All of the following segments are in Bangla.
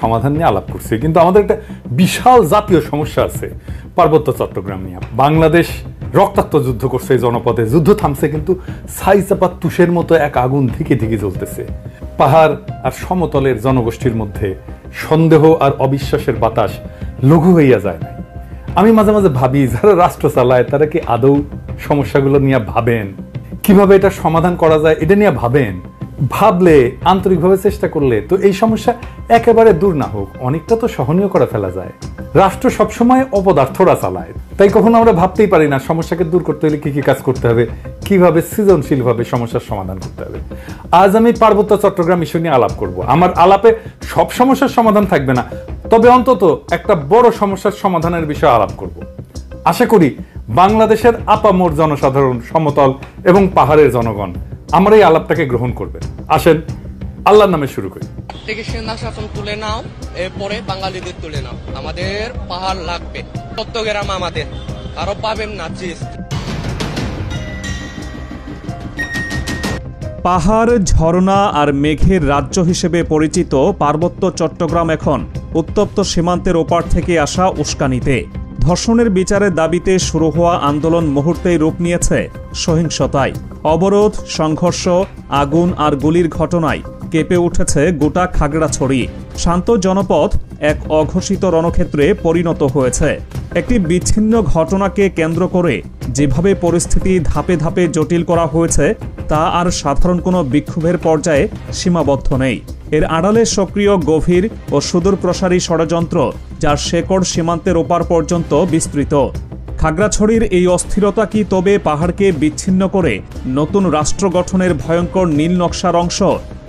সমাধান নিয়ে আলাপ করছি, কিন্তু আমাদের একটা বিশাল জাতীয় সমস্যা আছে পার্বত্য চট্টগ্রাম নিয়ে। বাংলাদেশ রক্তাক্ত যুদ্ধ করছে এই জনপদে, যুদ্ধ থামছে কিন্তু ছাইচাপা তুষের মতো এক আগুন ধিকে ধিকে জ্বলতেছে। পাহাড় আর সমতলের জনগোষ্ঠীর মধ্যে সন্দেহ আর অবিশ্বাসের বাতাস লঘু হইয়া যায় না। আমি মাঝে মাঝে ভাবি, যারা রাষ্ট্র চালায় তারা কি আদৌ সমস্যাগুলো নিয়ে ভাবেন? কিভাবে এটা সমাধান করা যায় এটা নিয়ে ভাবেন? ভাবলে, আন্তরিকভাবে চেষ্টা করলে তো এই সমস্যা একেবারে দূর না হোক অনেকটা তো সহনীয় করে ফেলা যায়। রাষ্ট্র সবসময় অপদার্থরা চালায়, তাই কখনো আমরা ভাবতেই পারি না সমস্যাকে দূর করতে হলে কি কি কাজ করতে হবে, কিভাবে সৃজনশীলভাবে সমস্যার সমাধান করতে হবে। আজ আমি পার্বত্য চট্টগ্রাম ইস্যু নিয়ে আলাপ করব। আমার আলাপে সব সমস্যার সমাধান থাকবে না, তবে অন্তত একটা বড় সমস্যার সমাধানের বিষয়ে আলাপ করব। আশা করি বাংলাদেশের আপামর জনসাধারণ, সমতল এবং পাহাড়ের জনগণ আমার এই আলাপটাকে গ্রহণ করবেন। আসেন আল্লাহর নামে শুরু করি। থেকে সেনা শাসন তুলে নাও, এরপরে বাঙালিদের তুলে নাও। আমাদের পাহাড় লাগবে, চট্টগ্রাম আমাদের, আরো পাবেন না। পাহাড়, ঝর্ণা আর মেঘের রাজ্য হিসেবে পরিচিত পার্বত্য চট্টগ্রাম এখন উত্তপ্ত সীমান্তের ওপার থেকে আসা উস্কানিতে। ধর্ষণের বিচারের দাবিতে শুরু হওয়া আন্দোলন মুহূর্তেই রূপ নিয়েছে সহিংসতায়। অবরোধ, সংঘর্ষ, আগুন আর গুলির ঘটনায় কেঁপে উঠেছে গোটা খাগড়াছড়ি। শান্ত জনপদ এক অঘোষিত রণক্ষেত্রে পরিণত হয়েছে। একটি বিচ্ছিন্ন ঘটনাকে কেন্দ্র করে যেভাবে পরিস্থিতি ধাপে ধাপে জটিল করা হয়েছে তা আর সাধারণ কোনো বিক্ষোভের পর্যায়ে সীমাবদ্ধ নেই। এর আড়ালে সক্রিয়, গভীর ও সুদূরপ্রসারী ষড়যন্ত্র, যার শেকড় সীমান্তের ওপার পর্যন্ত বিস্তৃত। খাগড়াছড়ির এই অস্থিরতা কি তবে পাহাড়কে বিচ্ছিন্ন করে নতুন রাষ্ট্র গঠনের ভয়ঙ্কর নীল নকশার অংশ?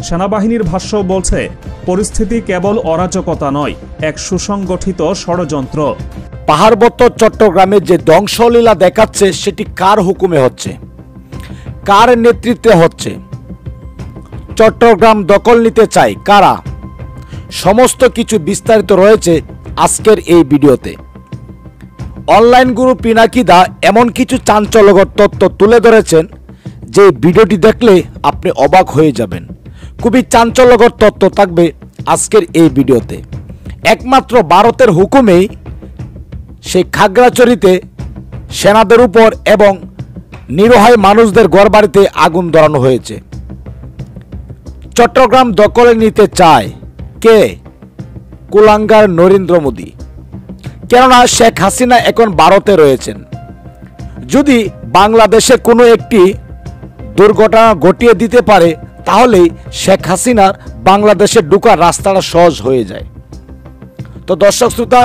সেনাবাহিনীর ভাষ্য বলছে, পরিস্থিতি কেবল অরাজকতা নয়, এক সুসংগঠিত ষড়যন্ত্র। পাহাড়বত্য চট্টগ্রামে যে ধ্বংসলীলা দেখাচ্ছে সেটি কার হুকুমে হচ্ছে, কার নেতৃত্বে হচ্ছে? চট্টগ্রাম দখল নিতে চায় কারা? সমস্ত কিছু বিস্তারিত রয়েছে আজকের এই ভিডিওতে। অনলাইন গুরু পিনাকিদা এমন কিছু চাঞ্চল্যকর তথ্য তুলে ধরেছেন যে ভিডিওটি দেখলে আপনি অবাক হয়ে যাবেন। খুবই চাঞ্চল্যকর তথ্য থাকবে আজকের এই ভিডিওতে। একমাত্র ভারতের হুকুমেই সেই খাগড়াছড়িতে সেনাদের উপর এবং নিরীহ মানুষদের ঘরবাড়িতে আগুন ধরানো হয়েছে। চট্টগ্রাম দখলে নিতে চায় কে? কুলাঙ্গার নরেন্দ্র মোদী। কেননা শেখ হাসিনা এখন ভারতে রয়েছেন। যদি বাংলাদেশে কোনো একটি দুর্ঘটনা ঘটিয়ে দিতে পারে তাহলেই শেখ হাসিনার বাংলাদেশে ঢোকার রাস্তাটা সহজ হয়ে যায়। তো দর্শক শ্রোতা,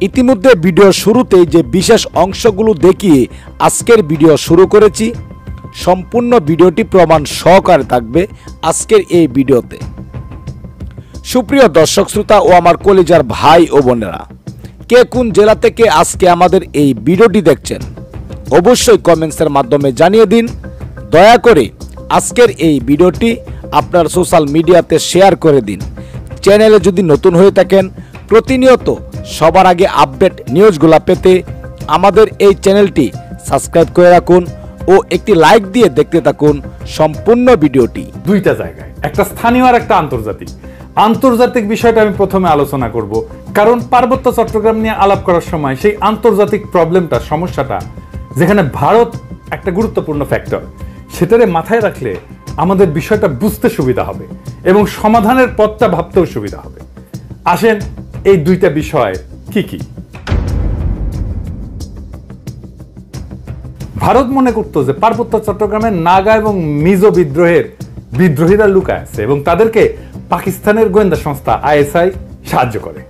ইতিমধ্যে ভিডিও শুরুতেই যে বিশেষ অংশগুলো দেখিয়ে আজকের ভিডিও শুরু করেছি, সম্পূর্ণ ভিডিওটি প্রমাণ সহকারে থাকবে আজকের এই ভিডিওতে। সুপ্রিয় দর্শক শ্রোতা ও আমার কলিজার ভাই ও বোনেরা, কে কোন জেলা থেকে আজকে আমাদের এই ভিডিওটি দেখছেন অবশ্যই কমেন্টসের মাধ্যমে জানিয়ে দিন। দয়া করে আজকের এই ভিডিওটি আপনার সোশ্যাল মিডিয়াতে শেয়ার করে দিন। চ্যানেলে যদি নতুন হয়ে থাকেন, প্রতিনিয়ত সবার আগে আপডেট নিউজগুলো পেতে আমাদের এই চ্যানেলটি সাবস্ক্রাইব করে রাখুন ও একটি লাইক দিয়ে দেখতে থাকুন সম্পূর্ণ ভিডিওটি। দুইটা জায়গায়, একটা স্থানীয় আর একটা আন্তর্জাতিক। আন্তর্জাতিক বিষয়টা আমি প্রথমে আলোচনা করব, কারণ পার্বত্য চট্টগ্রাম নিয়ে আলাপ করার সময় সেই আন্তর্জাতিক প্রবলেমটা, সমস্যাটা, যেখানে ভারত একটা গুরুত্বপূর্ণ ফ্যাক্টর, সেটারে মাথায় রাখলে আমাদের বিষয়টা বুঝতে সুবিধা হবে এবং সমাধানের পথটা ভাবতেও সুবিধা হবে। আসেন এই দুইটা বিষয় কি কি। ভারত মনে করতো যে পার্বত্য চট্টগ্রামের নাগা এবং মিজো বিদ্রোহীরা লুকায় আছে এবং তাদেরকে পাকিস্তানের গোয়েন্দা সংস্থা আইএসআই সাহায্য করে।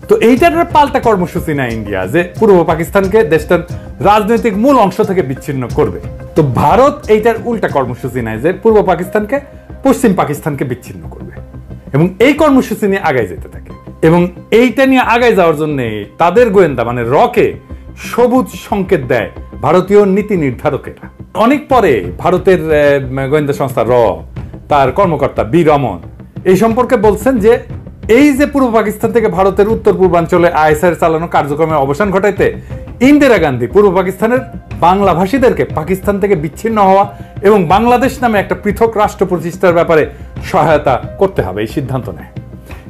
তো এইটার পাল্টা কর্মসূচি নেয় ইন্ডিয়া, যে পূর্ব পাকিস্তানকে দেশটার রাজনৈতিক মূল অংশ থেকে বিচ্ছিন্ন করবে। তো ভারত এইটার উল্টা কর্মসূচি নেয় যে পূর্ব পাকিস্তানকে পশ্চিম পাকিস্তানকে বিচ্ছিন্ন করবে এবং এই কর্মসূচি নিয়ে আগায় যেতে থাকে। এবং এইটা নিয়ে আগায় যাওয়ার জন্য তাদের গোয়েন্দা মানে রকে সবুজ সংকেত দেয় ভারতীয় নীতি নির্ধারকেরা। অনেক পরে ভারতের গোয়েন্দা সংস্থা র, তার কর্মকর্তা বি রমন এই সম্পর্কে বলছেন যে এই যে পূর্ব পাকিস্তান থেকে ভারতের উত্তর পূর্বাঞ্চলে আইএসআই চালানো কার্যক্রমের অবসান ঘটাইতে ইন্দিরা গান্ধী পূর্ব পাকিস্তানের বাংলাভাষীদেরকে পাকিস্তান থেকে বিচ্ছিন্ন হওয়া এবং বাংলাদেশ নামে একটা পৃথক রাষ্ট্র প্রতিষ্ঠার ব্যাপারে সহায়তা করতে হবে, এই সিদ্ধান্ত নেয়।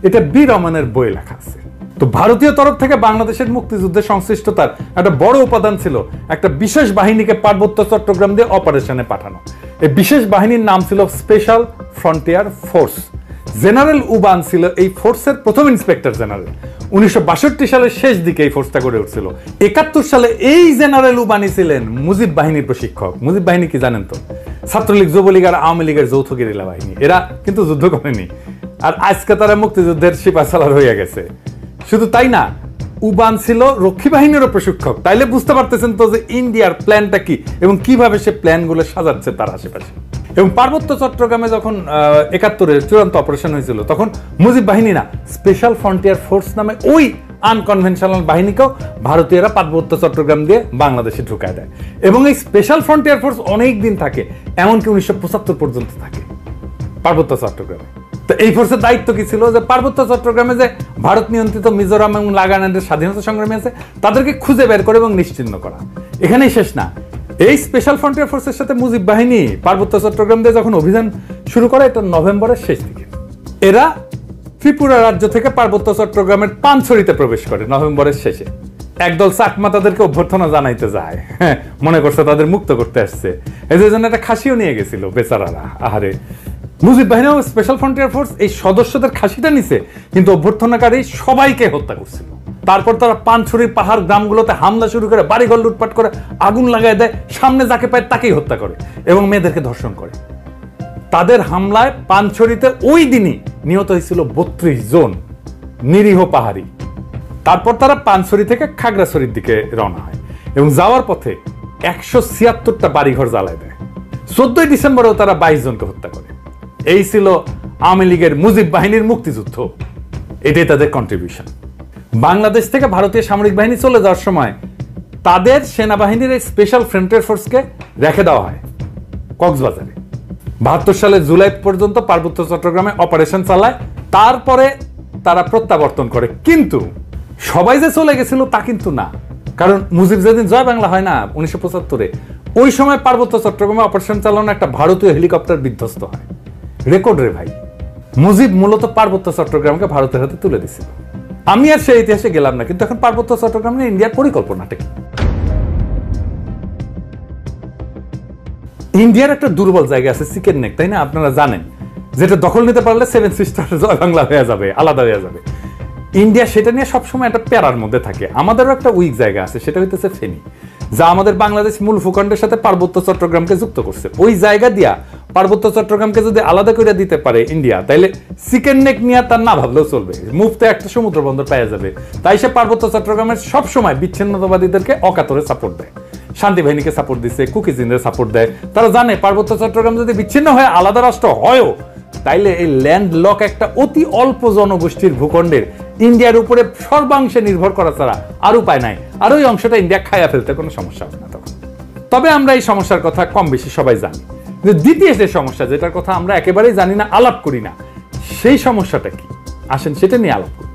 এটা বি রহমানের বই লেখা আছে। তো ভারতীয় তরফ থেকে বাংলাদেশের মুক্তিযুদ্ধের সংশ্লিষ্টতার একটা বড় উপাদান ছিল একটা বিশেষ বাহিনীকে পার্বত্য চট্টগ্রাম দিয়ে অপারেশনে পাঠানো। এই বিশেষ বাহিনীর নাম ছিল special frontier force. General Uban ছিল এই ফোর্সের প্রথম ইন্সপেক্টর জেনারেল। 1962 সালের শেষ দিকে এই ফোর্সটা গড়ে উঠছিল। 71 সালে এই জেনারেল উবানি ছিলেন মুজিব বাহিনীর প্রশিক্ষক। মুজিব বাহিনী কি জানেন তো? ছাত্রলীগ, যুবলীগ আর আওয়ামী লীগের যৌথ গেরিলা বাহিনী। এরা কিন্তু যুদ্ধ করেনি, আর আজকে তারা মুক্তিযুদ্ধের সিপাহসালার হয়ে গেছে। শুধু তাই না, উবান ছিল রক্ষী বাহিনীরও প্রশিক্ষক। তাইলে বুঝতে পারতেছেন তো যে ইন্ডিয়ার প্ল্যানটা কি এবং কিভাবে সে প্ল্যানগুলো সাজাচ্ছে তার আশেপাশে। এবং পার্বত্য চট্টগ্রামে যখন 71-এর চূড়ান্ত অপারেশন হয়েছিল, তখন মুজিব বাহিনী না, স্পেশাল ফ্রন্টিয়ার ফোর্স নামে ওই আনকনভেনশনাল বাহিনীকেও ভারতীয়রা পার্বত্য চট্টগ্রাম দিয়ে বাংলাদেশে ঢুকায় দেয়। এবং এই স্পেশাল ফ্রন্টিয়ার ফোর্স অনেক দিন থাকে, এমনকি 1975 পর্যন্ত থাকে পার্বত্য চট্টগ্রামে। তো এই ফোর্সের দায়িত্ব কি ছিল? যে পার্বত্য চট্টগ্রামে যে ভারত নিয়ন্ত্রিত মিজোরাম এবং নাগাল্যান্ডের স্বাধীনতা সংগ্রামী আছে তাদেরকে খুঁজে বের করে এবং নিশ্চিহ্ন করা। এখানেই শেষ না, এই স্পেশাল ফ্রন্টিয়ার ফোর্সের সাথে মুজিব বাহিনী পার্বত্য চট্টগ্রাম দিয়ে যখন অভিযান শুরু করে, এটা নভেম্বরের শেষ দিকে। এরা ত্রিপুরা রাজ্য থেকে পার্বত্য চট্টগ্রামের পানছড়িতে প্রবেশ করে নভেম্বরের শেষে। একদল চাকমা তাদেরকে অভ্যর্থনা জানাইতে যায়, মনে করছে তাদের মুক্ত করতে আসছে। এই জন্য একটা খাসিও নিয়ে গেছিল বেচারারা। আহারে, মুজিব বাহিনী ও স্পেশাল ফ্রন্টিয়ার ফোর্স এই সদস্যদের খাসিটা নিছে, কিন্তু অভ্যর্থনাকারী সবাইকে হত্যা করছিল। তারপর তারা পানছড়ির পাহাড় গ্রামগুলোতে হামলা শুরু করে, বাড়িঘর লুটপাট করে, আগুন লাগায় দেয়, সামনে যাকে পায় তাকেই হত্যা করে এবং মেয়েদেরকে ধর্ষণ করে। তাদের হামলায় পানছড়িতে ওই দিনই নিহত হয়েছিল 32 জন নিরীহ পাহাড়ি। তারপর তারা পানছড়ি থেকে খাগড়াছড়ির দিকে রওনা হয় এবং যাওয়ার পথে 176টা বাড়িঘর জ্বালায় দেয়। 14 ডিসেম্বরেও তারা 22 জনকে হত্যা করে। এই ছিল আওয়ামী লীগের মুজিব বাহিনীর মুক্তিযুদ্ধ। এটাই তাদের কন্ট্রিবিউশন। বাংলাদেশ থেকে ভারতীয় সামরিক বাহিনী চলে যাওয়ার সময় তাদের সেনাবাহিনীর এই স্পেশাল ফ্রন্টিয়ার ফোর্সকে রেখে দেওয়া হয় কক্সবাজারে। 72 সালের জুলাই পর্যন্ত পার্বত্য চট্টগ্রামে অপারেশন চালায়, তারপরে তারা প্রত্যাবর্তন করে। কিন্তু সবাই যে চলে গেছিল তা কিন্তু না, কারণ মুজিব যেদিন জয় বাংলা হয় না 1975-এ, ওই সময় পার্বত্য চট্টগ্রামে অপারেশন চালানো একটা ভারতীয় হেলিকপ্টার বিধ্বস্ত হয়। রেকর্ড রে ভাই। মুজিব মূলত পার্বত্য চট্টগ্রামকে ভারতের হাতে তুলে দিছিল। আমি আর সেই ইতিহাসে গেলাম না, কিন্তু এখন পার্বত্য চট্টগ্রাম নিয়ে ইন্ডিয়ার পরিকল্পনাটা কি? ইন্ডিয়ার একটা দুর্বল জায়গা আছে, চিকেন নেক, তাই না? আপনারা জানেন, যেটা দখল নিতে পারলে 7 সিস্টার জয় বাংলা হয়ে যাবে, আলাদা হয়ে যাবে। ইন্ডিয়া সেটা নিয়ে সবসময় একটা প্যারার মধ্যে থাকে। আমাদেরও একটা উইক জায়গা আছে, সেটা হইতেছে ফেনী, যা আমাদের বাংলাদেশ মূল ভূখণ্ডের সাথে পার্বত্য চট্টগ্রামকে যুক্ত করছে। ওই জায়গা দিয়া পার্বত্য চট্টগ্রামকে যদি আলাদা করে দিতে পারে ইন্ডিয়া, তাইলে চিকেন নেক নিয়ে তার না ভাবলেও চলবে। মুফতে একটা সমুদ্র বন্দর পাওয়া যাবে। তাই সে পার্বত্য চট্টগ্রামের সবসময় বিচ্ছিন্নতাবাদীদেরকে অকাতরে সাপোর্ট দেয়। শান্তি বাহিনীকে সাপোর্ট দিচ্ছে, কুকিজিনদের সাপোর্ট দেয়। তারা জানে পার্বত্য চট্টগ্রাম যদি বিচ্ছিন্ন হয়ে আলাদা রাষ্ট্র হয়ও, তাইলে এই ল্যান্ড লক একটা অতি অল্প জনগোষ্ঠীর ভূখণ্ডের ইন্ডিয়ার উপরে সর্বাংশে নির্ভর করা ছাড়া আর উপায় নাই। আর ওই অংশটা ইন্ডিয়া খাইয়া ফেলতে কোনো সমস্যা হবে না তখন। তবে আমরা এই সমস্যার কথা কম বেশি সবাই জানি। যে দ্বিতীয় যে সমস্যা, যেটার কথা আমরা একেবারেই জানি না, আলাপ করি না, সেই সমস্যাটা কি? আসেন সেটা নিয়ে আলাপ করি।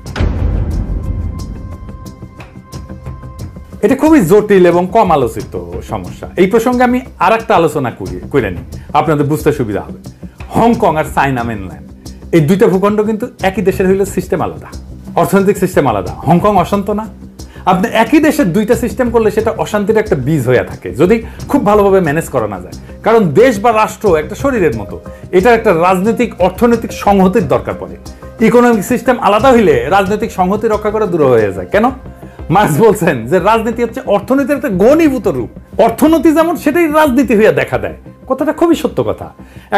এটা খুবই জটিল এবং কম আলোচিত সমস্যা। এই প্রসঙ্গে আমি আর একটা আলোচনা করে নিই, আপনাদের বুঝতে সুবিধা হবে। হংকং আর চায়না মেনল্যান্ড, এই দুইটা ভূখণ্ড কিন্তু একই দেশের হইলে সিস্টেম আলাদা, অর্থনৈতিক সিস্টেম আলাদা। হংকং অশান্ত না? আপনি একই দেশের দুইটা সিস্টেম করলে সেটা অশান্তির একটা বীজ হয়ে থাকে, যদি খুব ভালোভাবে ম্যানেজ করা না যায়। কারণ দেশ বা রাষ্ট্র একটা শরীরের মতো, এটার একটা রাজনৈতিক অর্থনৈতিক সংহতির দরকার পড়ে। ইকোনমিক সিস্টেম আলাদা হইলে রাজনৈতিক সংহতি রক্ষা করা দূর হয়ে যায়। কেন? মার্কস বলছেন যে রাজনীতি হচ্ছে অর্থনীতির একটা ঘনীভূত রূপ। অর্থনীতি যেমন, সেটাই রাজনীতি হইয়া দেখা দেয়। কথাটা খুবই সত্য কথা।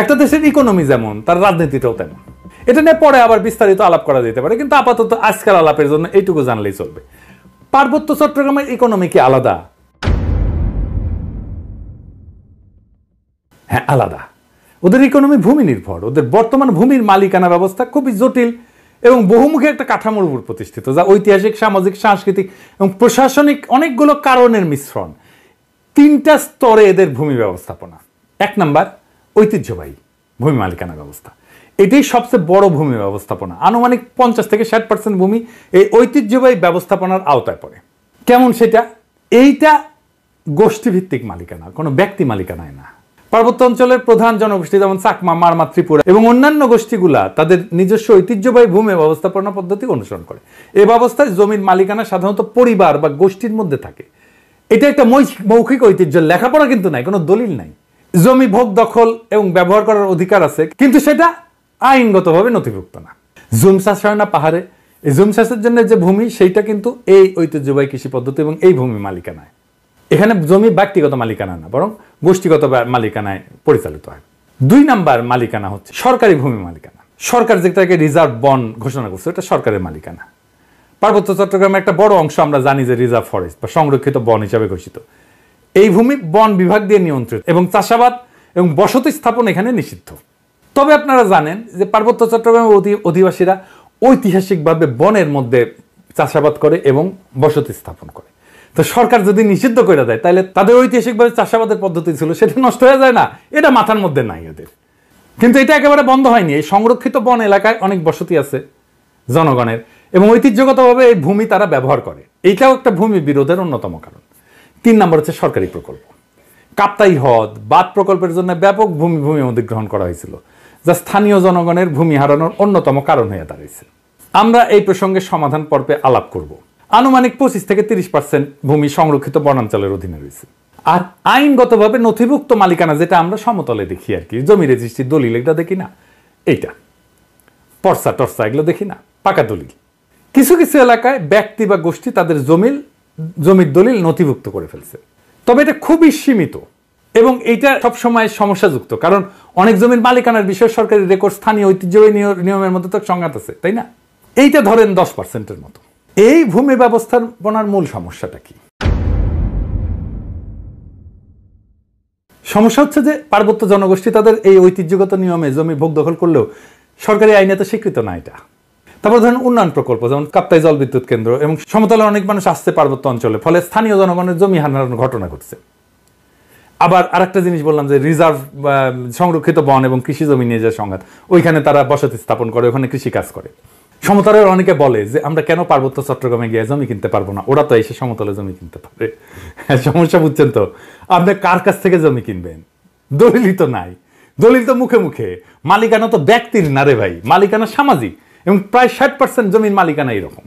একটা দেশের ইকোনমি যেমন, তার রাজনীতিটাও তেমন। এটা নিয়ে পরে আবার বিস্তারিত আলাপ করা যেতে পারে, কিন্তু আপাতত আজকাল আলাপের জন্য এইটুকু জানলেই চলবে। পার্বত্য চট্টগ্রামের ইকোনমি কি আলাদা? হ্যাঁ, আলাদা। ওদের ইকোনমি ভূমি নির্ভর। ওদের বর্তমান ভূমির মালিকানা ব্যবস্থা খুবই জটিল এবং বহুমুখী একটা কাঠামোর উপর প্রতিষ্ঠিত, যা ঐতিহাসিক, সামাজিক, সাংস্কৃতিক এবং প্রশাসনিক অনেকগুলো কারণের মিশ্রণ। 3টা স্তরে এদের ভূমি ব্যবস্থাপনা। 1 নাম্বার, ঐতিহ্যবাহী ভূমি মালিকানা ব্যবস্থা। এটাই সবচেয়ে বড় ভূমি ব্যবস্থাপনা। আনুমানিক 50 থেকে 60% ভূমি এই ঐতিহ্যবাহী ব্যবস্থাপনার আওতায় পড়ে। কেমন সেটা? এইটা গোষ্ঠীভিত্তিক মালিকানা, কোনো ব্যক্তি মালিকানায় না। পার্বত্য অঞ্চলের প্রধান জনগোষ্ঠী যেমন চাকমা, মারমা, ত্রিপুরা এবং অন্যান্য গোষ্ঠীগুলা তাদের নিজস্ব ঐতিহ্যবাহী ভূমি ব্যবস্থাপনা পদ্ধতি অনুসরণ করে। এই ব্যবস্থায় জমির মালিকানা সাধারণত পরিবার বা গোষ্ঠীর মধ্যে থাকে। এটা একটা মৌখিক ঐতিহ্য, লেখাপড়া কিন্তু নাই, কোনো দলিল নাই। জমি ভোগ, দখল এবং ব্যবহার করার অধিকার আছে, কিন্তু সেটা আইনগতভাবে নথিভুক্ত না। জুম চাষ হয় না পাহাড়ে, এই জুম চাষের জন্য যে ভূমি সেইটা কিন্তু এই ঐতিহ্যবাহী কৃষি পদ্ধতি এবং এই ভূমি মালিকানায়। এখানে জমি ব্যক্তিগত মালিকানা না, বরং গোষ্ঠীগত মালিকানায় পরিচালিত হয়। 2 নাম্বার মালিকানা হচ্ছে সরকারি ভূমি মালিকানা। সরকার যেটাকে রিজার্ভ বন ঘোষণা করছে, এটা সরকারের মালিকানা। পার্বত্য চট্টগ্রামের একটা বড় অংশ আমরা জানি যে রিজার্ভ ফরেস্ট বা সংরক্ষিত বন হিসাবে ঘোষিত। এই ভূমি বন বিভাগ দিয়ে নিয়ন্ত্রিত এবং চাষাবাদ এবং বসতি স্থাপন এখানে নিষিদ্ধ। তবে আপনারা জানেন যে পার্বত্য চট্টগ্রামের অধিবাসীরা ঐতিহাসিকভাবে বনের মধ্যে চাষাবাদ করে এবং বসতি স্থাপন করে। তো সরকার যদি নিষিদ্ধ করে দেয়, তাহলে তাদের ঐতিহাসিকভাবে চাষাবাদের পদ্ধতি ছিল সেটা নষ্ট হয়ে যায় না? এটা মাথার মধ্যে নাই এদের। কিন্তু এটা একেবারে বন্ধ হয়নি। এই সংরক্ষিত বন এলাকায় অনেক বসতি আছে জনগণের এবং ঐতিহ্যগতভাবে এই ভূমি তারা ব্যবহার করে। এইটাও একটা ভূমি বিরোধের অন্যতম কারণ। 3 নম্বর হচ্ছে সরকারি প্রকল্প। কাপ্তাই হ্রদ বাঁধ প্রকল্পের জন্য ব্যাপক ভূমি অধিগ্রহণ করা হয়েছিল, যা স্থানীয় জনগণের ভূমি হারানোর অন্যতম কারণ হয়ে দাঁড়িয়েছে। আমরা এই প্রসঙ্গে সমাধান পর্বে আলাপ করব। আনুমানিক 25 থেকে 30% ভূমি সংরক্ষিত বনাঞ্চলের অধীনে রয়েছে। আর আইনগতভাবে নথিভুক্ত মালিকানা, যেটা আমরা সমতলে দেখি আর কি, জমি রেজিস্ট্রি দলিল, এটা দেখি না, এইটা পর্সা টর্সা এগুলো দেখি না, পাকা দলিল। কিছু কিছু এলাকায় ব্যক্তি বা গোষ্ঠী তাদের জমির দলিল নথিভুক্ত করে ফেলছে, তবে এটা খুবই সীমিত এবং এটা সবসময় সমস্যাযুক্ত, কারণ অনেক জমির মালিকানার বিষয়ে সরকারি রেকর্ড স্থানীয় ঐতিহ্যবাহী নিয়মের মধ্যে তো সংঘাত আছে, তাই না? এইটা ধরেন 10%-এর মতো। এই ভূমি ব্যবস্থাপনার মূল সমস্যাটা কি? সমস্যা হচ্ছে যে পার্বত্য জনগোষ্ঠী তাদের এই ঐতিহ্যগত নিয়মে জমি ভোগ দখল করলেও সরকারি আইনে তো স্বীকৃত না এটা। তারপর ধরেন উন্নয়ন প্রকল্প, যেমন কাপ্তাই জল বিদ্যুৎ কেন্দ্র এবং সমতলে অনেক মানুষ আসছে পার্বত্য অঞ্চলে, ফলে স্থানীয় জনগণের জমি হারানোর ঘটনা ঘটছে। আবার আরেকটা জিনিস বললাম যে রিজার্ভ সংরক্ষিত বন এবং কৃষি জমি নিয়ে যে সংঘাত, ওইখানে তারা বসতি স্থাপন করে, ওখানে কৃষি কাজ করে। সমতলের অনেকে বলে যে আমরা কেন পার্বত্য চট্টগ্রামে গিয়ে জমি কিনতে পারবো না, ওরা তো এসে সমতলে জমি কিনতে পারে। সমস্যা বুঝছেন তো? আপনি কার কাছ থেকে জমি কিনবেন? দলিলই তো নাই, দলিল তো মুখে মুখে। মালিকানা তো ব্যক্তির না রে ভাই, মালিকানা সামাজিক এবং প্রায় 60% জমির মালিকানা এরকম।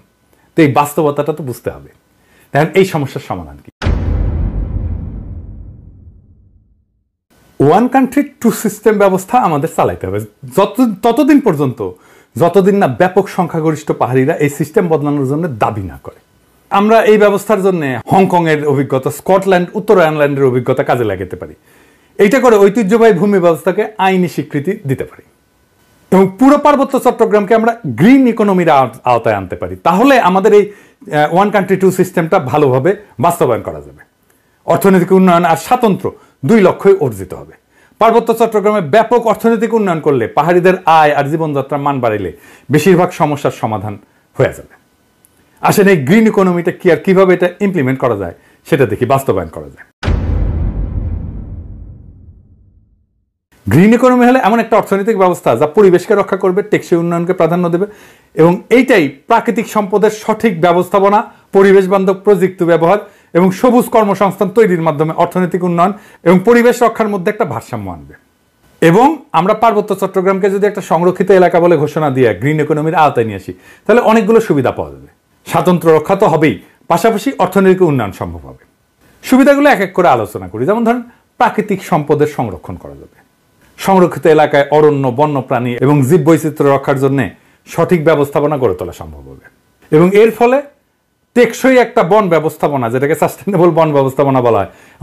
তো এই বাস্তবতাটা তো বুঝতে হবে। দেখেন এই সমস্যার সমাধান কি? 1 country 2 system ব্যবস্থা আমাদের চালাইতে হবে ততদিন পর্যন্ত যতদিন না ব্যাপক সংখ্যাগরিষ্ঠ পাহাড়িরা এই সিস্টেম বদলানোর জন্য দাবি না করে। আমরা এই ব্যবস্থার জন্য হংকং এর অভিজ্ঞতা, স্কটল্যান্ড, উত্তর আয়ারল্যান্ডের অভিজ্ঞতা কাজে লাগাতে পারি। এইটা করে ঐতিহ্যবাহী ভূমি ব্যবস্থাকে আইনি স্বীকৃতি দিতে পারি এবং পুরো পার্বত্য চট্টগ্রামকে আমরা গ্রিন ইকোনমির আওতায় আনতে পারি। তাহলে আমাদের এই 1 country 2 সিস্টেমটা ভালোভাবে বাস্তবায়ন করা যাবে। অর্থনৈতিক উন্নয়ন আর স্বাতন্ত্র্য 2 লক্ষ্যই অর্জিত হবে। পার্বত্য চট্টগ্রামে ব্যাপক অর্থনৈতিক উন্নয়ন করলে, পাহাড়িদের আয় আর জীবনযাত্রার মান বাড়াইলে বেশিরভাগ সমস্যার সমাধান হয়ে যাবে। আসলে এই গ্রিন ইকোনমিটা কি আর কিভাবে এটা ইমপ্লিমেন্ট করা যায় সেটা দেখি, বাস্তবায়ন করা যায়। গ্রিন ইকোনমি হলে এমন একটা অর্থনৈতিক ব্যবস্থা যা পরিবেশকে রক্ষা করবে, টেকসই উন্নয়নকে প্রাধান্য দেবে এবং এইটাই প্রাকৃতিক সম্পদের সঠিক ব্যবস্থাপনা, পরিবেশ বান্ধব প্রযুক্তি ব্যবহার এবং সবুজ কর্মসংস্থান তৈরির মাধ্যমে অর্থনৈতিক উন্নয়ন এবং পরিবেশ রক্ষার মধ্যে একটা ভারসাম্য আনবে। এবং আমরা পার্বত্য চট্টগ্রামকে যদি একটা সংরক্ষিত এলাকা বলে ঘোষণা দিয়ে গ্রিন ইকোনমির আওতায় নিয়ে আসি, তাহলে অনেকগুলো সুবিধা পাওয়া যাবে। স্বাতন্ত্র্য রক্ষা তো হবেই, পাশাপাশি অর্থনৈতিক উন্নয়ন সম্ভব হবে। সুবিধাগুলো এক এক করে আলোচনা করি। যেমন ধরেন, প্রাকৃতিক সম্পদের সংরক্ষণ করা যাবে। সংরক্ষিত এলাকায় অরণ্য, বন্যপ্রাণী এবং জীববৈচিত্র্য রক্ষার জন্য সঠিক ব্যবস্থাপনা গড়ে তোলা সম্ভব হবে এবং এর ফলে টেকসই একটা বন ব্যবস্থাপনা, যেটাকে সাস্টেনেবল বন ব্যবস্থাপনা বলা হয়,